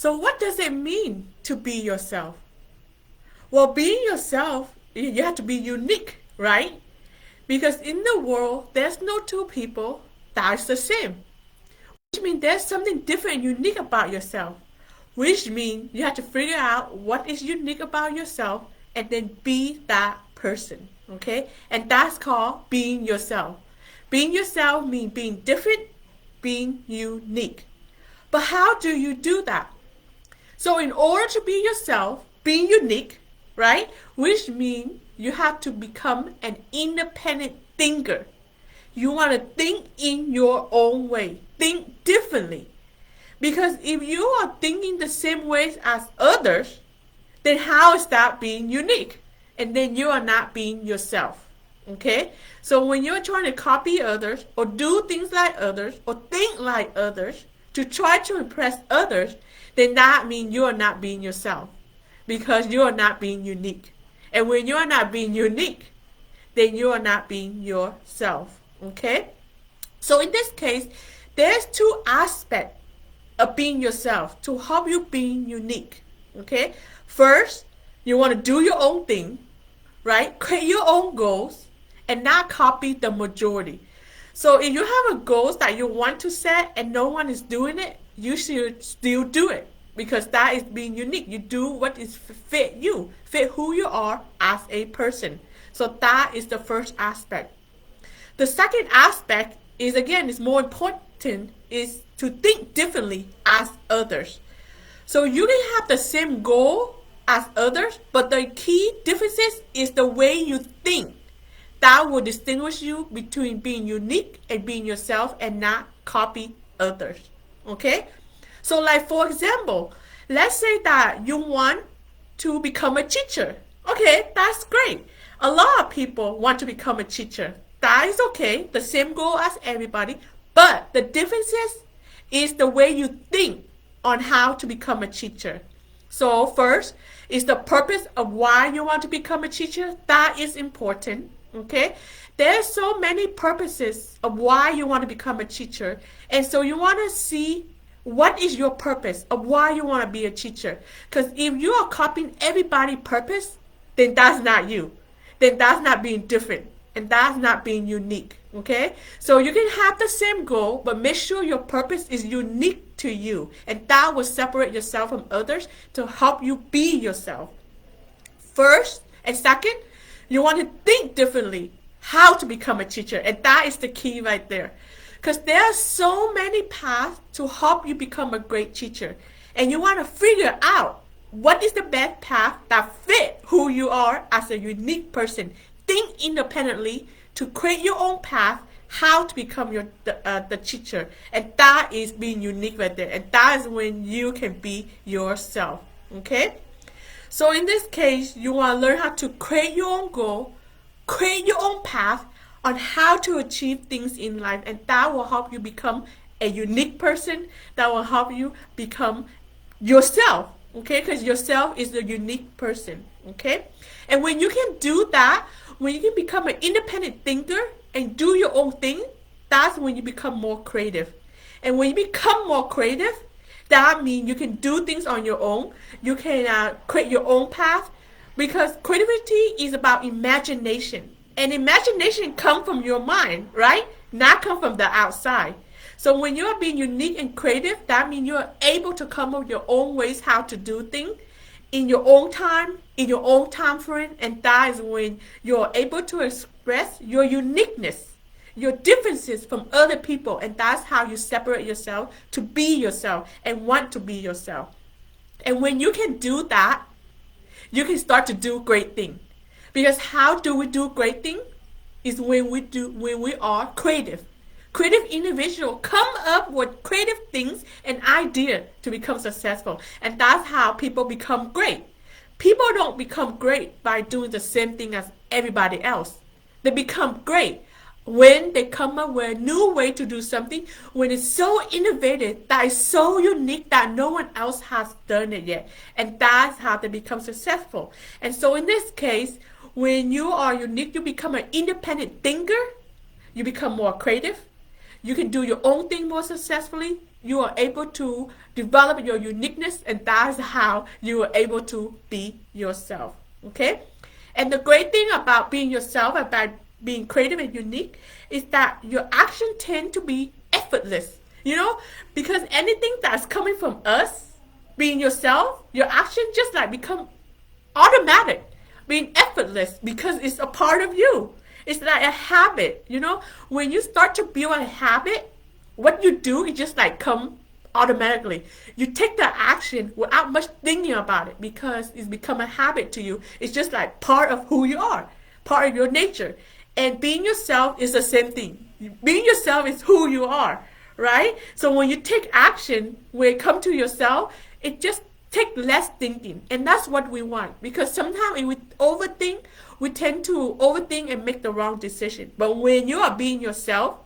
So what does it mean to be yourself? Well, being yourself, you have to be unique, right? Because in the world, there's no two people that's the same. Which means there's something different and unique about yourself. Which means you have to figure out what is unique about yourself and then be that person. Okay? And that's called being yourself. Being yourself means being different, being unique. But how do you do that? So in order to be yourself, being unique, right? Which means you have to become an independent thinker. You want to think in your own way, think differently. Because if you are thinking the same ways as others, then how is that being unique? And then you are not being yourself. Okay? So when you're trying to copy others, or do things like others, or think like others, to try to impress others, then that means you are not being yourself. Because you are not being unique. And when you are not being unique, then you are not being yourself. Okay? So in this case, there's two aspects of being yourself to help you being unique. Okay? First, you want to do your own thing, right? Create your own goals and not copy the majority. So if you have a goals that you want to set and no one is doing it, you should still do it because that is being unique. You do what is fit you, fit who you are as a person. So that is the first aspect. The second aspect is again is more important is to think differently as others. So you can have the same goal as others, but the key differences is the way you think. That will distinguish you between being unique and being yourself and not copy others. Okay? So like for example, let's say that you want to become a teacher. Okay, that's great. A lot of people want to become a teacher. That is okay, the same goal as everybody, but the differences is the way you think on how to become a teacher. So first is the purpose of why you want to become a teacher. That is important. Okay, there's so many purposes of why you want to become a teacher, and so you want to see what is your purpose of why you want to be a teacher. Because if you are copying everybody's purpose, then that's not you. Then that's not being different, and that's not being unique. Okay, so you can have the same goal, but make sure your purpose is unique to you, and that will separate yourself from others to help you be yourself. First and second, you want to think differently how to become a teacher, and that is the key right there. Because there are so many paths to help you become a great teacher, and you want to figure out what is the best path that fit who you are as a unique person. Think independently to create your own path how to become the teacher, and that is being unique right there, and that is when you can be yourself. Okay, so in this case you want to learn how to create your own goal, create your own path on how to achieve things in life, and that will help you become a unique person. That will help you become yourself. Okay, because yourself is a unique person. Okay, and when you can do that, when you can become an independent thinker and do your own thing, that's when you become more creative. And when you become more creative, that means you can do things on your own. You can create your own path, because creativity is about imagination, and imagination comes from your mind, right? Not come from the outside. So when you are being unique and creative, that means you are able to come up with your own ways how to do things in your own time, in your own time frame, and that is when you're able to express your uniqueness, your differences from other people, and that's how you separate yourself to be yourself and want to be yourself. And when you can do that, you can start to do great things. Because how do we do great things? Is when we are creative. Creative individuals come up with creative things and ideas to become successful. And that's how people become great. People don't become great by doing the same thing as everybody else. They become great when they come up with a new way to do something, when it's so innovative, that is so unique that no one else has done it yet. And that's how they become successful. And so in this case, when you are unique, you become an independent thinker, you become more creative, you can do your own thing more successfully, you are able to develop your uniqueness, and that's how you are able to be yourself. Okay? And the great thing about being yourself, about being creative and unique, is that your actions tend to be effortless. You know, because anything that's coming from us, being yourself, your action just like become automatic, being effortless because it's a part of you. It's like a habit, you know. When you start to build a habit, what you do is just like come automatically. You take the action without much thinking about it because it's become a habit to you. It's just like part of who you are, part of your nature. And being yourself is the same thing. Being yourself is who you are, right? So when you take action, when it comes to yourself, it just take less thinking, and that's what we want. Because sometimes if we overthink, we tend to overthink and make the wrong decision. But when you are being yourself,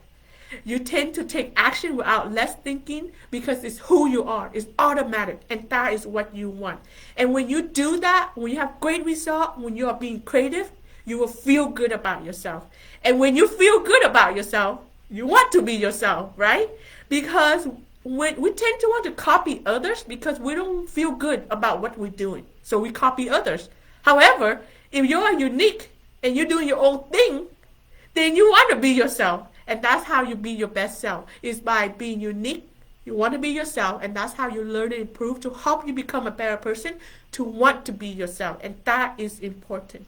you tend to take action without less thinking because it's who you are. It's automatic, and that is what you want. And when you do that, when you have great result, when you are being creative, you will feel good about yourself. And when you feel good about yourself, you want to be yourself, right? Because when we tend to want to copy others because we don't feel good about what we're doing. So we copy others. However, if you are unique and you're doing your own thing, then you want to be yourself. And that's how you be your best self, is by being unique. You want to be yourself, and that's how you learn and improve to help you become a better person, to want to be yourself. And that is important.